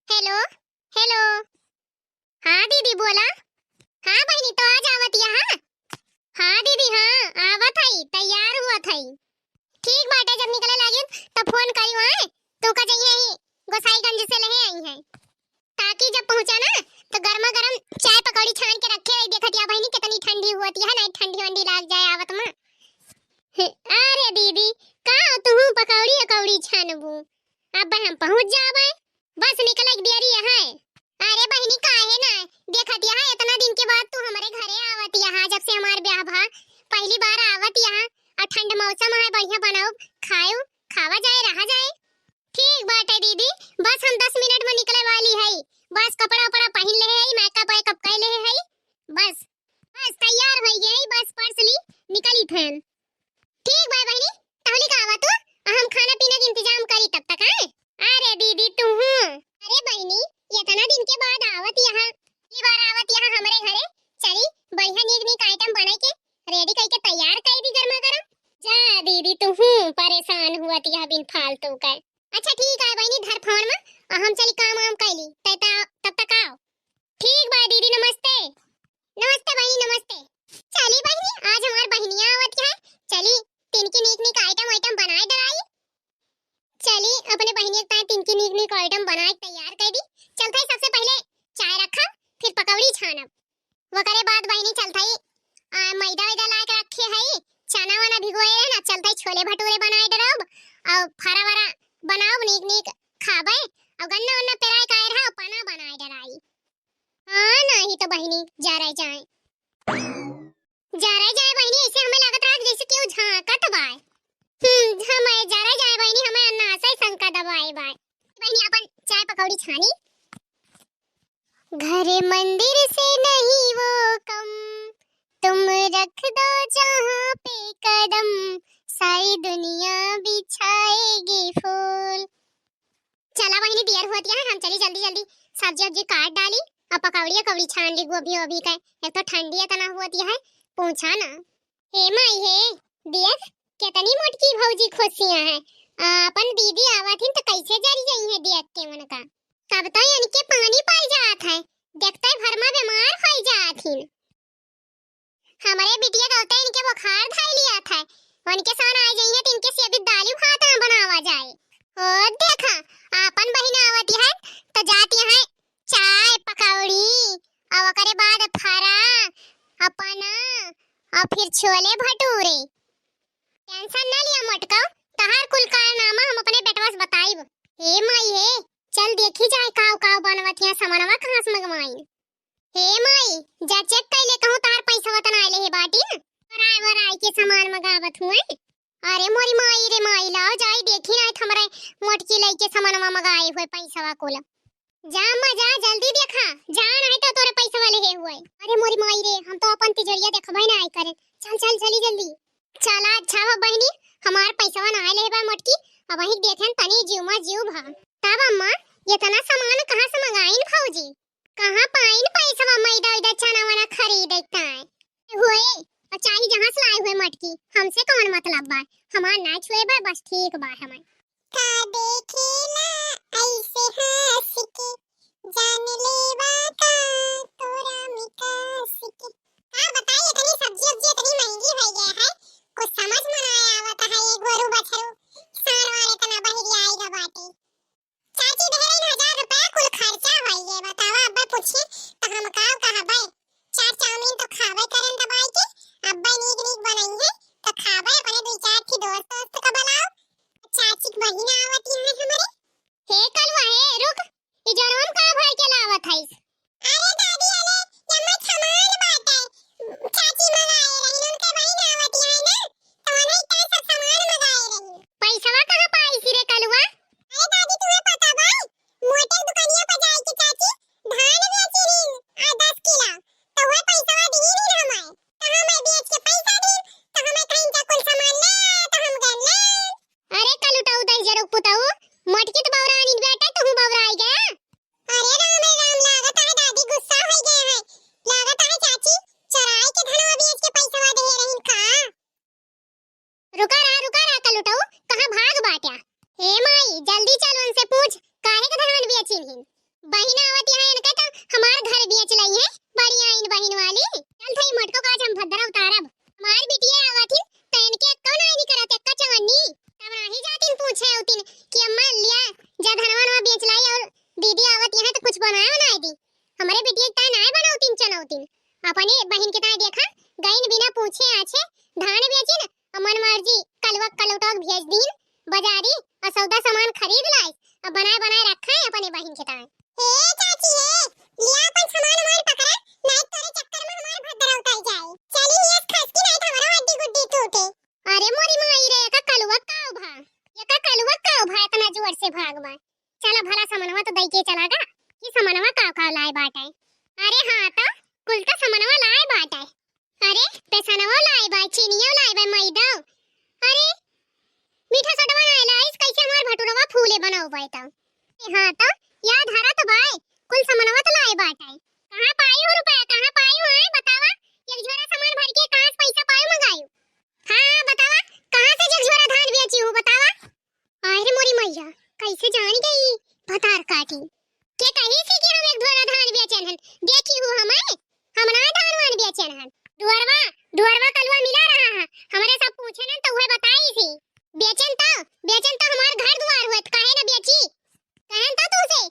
Hello hello. हाँ दीदी बोला। हाँ बहनी तो आज आवत यहाँ। हाँ दीदी हाँ आवत हई, तैयार हुआ थई। ठीक बाटे, जब निकले लागी तब फोन करी वहाँ तो का जइए ही गोसाईगंज से ले आई है, ताकि जब पहुंचा ना तो गर्मा गर्म चाय पकौड़ी छान के रखे रही। देखत या बहनी कितनी ठंडी होती है, नहीं ठंडी वंडी लाग जाए आवत में। अरे दीदी का तू पकौड़ी अकौड़ी छानबू, अब हम पहुंच जाबे, बस निकले एक देरी है। अरे बहनी काहे ना देखत यहाँ इतना दिन के बाद तू हमारे घरे आवत यहाँ, जब से हमार ब्याह भा पहली बार आवत यहाँ। और ठंड मौसम है, बढ़िया बनाओ खाओ खावा जाए रहा जाए। ठीक बात है दीदी, बस हम 10 मिनट में निकले वाली है। बस कपड़ा उपड़ा पहन ले है, मेकअप वेकअप कर ले है, बस बस तैयार हो गई, बस पर्स ली निकली थेन। ठीक भाई बहनी तहली का आवा तू, हम खाना पीना के इंतजाम करी तब तक है। अरे दीदी तू अरे बहनी इतना दिन के बाद आवत यहाँ, पहली बार आवत यहाँ हमारे घरे। चली बढ़िया नीक नीक आइटम बना के रेडी करके तैयार कर दी गर्मा गर्म। जा दीदी तू परेशान हुआ यह बिन फालतू का। अच्छा ठीक है बहनी धर फोन में, हम चली काम वाम कैली तब तक आओ। ठीक बा दीदी, नमस्ते नमस्ते बहनी नमस्ते। चली बहनी आज हमार बहनियां आवत है, चली तिनकी नीक नीक आइटम बनाए डराई। चली अपने बहनियों के तिनकी नीक नीक आइटम बनाए तैयार कर दी। चलता सबसे पहले चाय रखा, फिर पकौड़ी छानब, वो करे बाद बहनी चलता मैदा वैदा ला के रखे है, चना वना भिगोए है ना, चलता छोले भटूरे बनाए डरब और फरा वरा बनाओ नीक नीक खाबे, और गन्ना वन्ना पेराए काए रहा पना बनाए डराई। हां नहीं तो बहनी जा रहे जाए बहनी, ऐसे हमें लगत रहा जैसे क्यों झांकत बाय। हमें जा रहे जाए बहनी, हमें अन्ना से शंका दबाए बाय। बहनी अपन चाय पकौड़ी छानी। घर मंदिर से नहीं वो कम, तुम रख दो जहाँ पे कदम, सारी दुनिया बिछाएगी फूल। चला बहनी देर होती है, हम चली जल्दी जल्दी सब्जी वब्जी काट डाली और पकौड़ी कौड़ी छान ली। गोभी का एक तो ठंडी इतना होती है, पूछा ना। हे माई हे देख कितनी मोटकी भौजी खुशियां है, अपन दीदी आवत हिन तो कैसे जरी गई है देख के मन का। कब तो इनके पानी पाई जात है, देखते भर में बीमार हो जात हिन। हमारे बिटिया कहते इनके बुखार धाई लिया था, उनके सन आ जाइए तो इनके से अभी दाली भात बनावा जाए। और देखा अपन बहन आवती है तो जाती है चाय पकौड़ी और करे बाद फरा अपना और फिर छोले भटूरे। टेंशन ना लिया मटका, तहार कुल कारनामा हम अपने बेटवा से बताइब। हे माई हे चल देखी जाए काव काव बनवतिया सामानवा कहां से मंगवाई। हे माई जा चेक कर ले कहूं तार पैसा वतन आइले हे बाटी न, वराय के सामान मंगावत हुए। अरे मोरी माई रे माई लाओ जाई देखी ना हमरे मोटकी लई के सामानवा मंगाए हुए पैसावा कोला। जा मजा जल्दी देखा, जा नहीं तो तोरे पैसा वाले हे हुए। अरे मोरी माई रे हम तो अपन तिजोरिया देखबै ना आई करे। चल चल चली जल्दी चला। अच्छा हो बहनी हमार पैसा ना आइले बा मोटकी, अब वही देखें तनी जीवमा जीव भा। तब अम्मा ये तना सामान कहां से मंगाइन भौजी, कहां पाइन पैसा मैदा वैदा चना वना खरीदता है होए, और चाही जहां से लाए हुए मटकी, हमसे कौन मतलब बा, हमार ना छुए बा बस ठीक बा। हमार का देखिला ऐसे हंस के जान लेवा का तोरा मिकास के। का बताइए इतनी सब्जी इतनी महंगी हो गया है, कुछ समझ में ना आवत है। एक गोरू बछरू सार वाले तना बहिरी आएगा बाटे। चाची 1000 रुपया कुल खर्चा होई है, बतावा अब्बा पूछे तो हम काव कहबै। 4 चाउमीन तो खावे करन दबाई के, अब्बा नीक नीक बनाई है तो खावे, अपने 2-4 थी दोस्त का बुलाओ। चाची की बहिन आवती है हमारे। हे कलवा हे रुक, बहिन आवत यहाँ इनका तो हमार घर बेच लई है, बड़ी आइन बहिन वाली। चल थई मटको का आज हम भद्रा उतारब। हमार बिटिया आवत ही त इनके कौन आई नहीं करत एक्का चवन्नी। तब नाही जातिन पूछे उतिन कि अम्मा लिया जा धनवा न बेच लाई और दीदी आवत यहाँ तो कुछ बनाए बनाए दी। हमारे बिटिया ता नाय बनाउतिन चनौतिन। अपने बहिन के ता देखा गईन बिना पूछे आछे धान बेचिन अमन मर्जी कलवक कलौटक भेज दीन बाजारी और सौदा सामान खरीद लाई अब बनाए बनाए रखा है अपने बहिन के ता। हे चाची हे लिया अपन सामान मार पकड़ा नहीं तेरे चक्कर में हमार भद्रा उताई जाए। चली ये खस की नहीं हमारा हड्डी गुड्डी टूटे। अरे मोरी माई रे का कलवक का भा ये का कलवक का भा इतना जोर से भागवा। चला भला सामानवा तो दई के चलागा कि सामानवा का लाए बाटे। अरे हां तो कुल तो सामानवा लाए बाटे। अरे पैसानवा लाए बा चीनिया लाए बा मैदा। अरे मीठा सटवा ना लाइस कैसे हमार भटूरवा फूले बनाओ बाटा। हां तो याद हरा तो भाई कुल सामानवा तो लाए बाटे। कहां पाई हो रुपया कहां पाई हो है बतावा। एक झोरा सामान भर के कहां से पैसा पाई मंगायो। हां बतावा कहां से एक झोरा धान बेची हो बतावा। अरे मोरी मैया कैसे जान गई भतार काटी के कहीं से कि हम एक झोरा धान बेचन हन देखी हो हमें हम ना धान वान बेचन हन। दुअरवा दुअरवा कलवा मिला रहा है हमारे सब पूछे न तो वह बताई थी बेचन तो हमार घर द्वार होत काहे न बेची कहन तो तुसे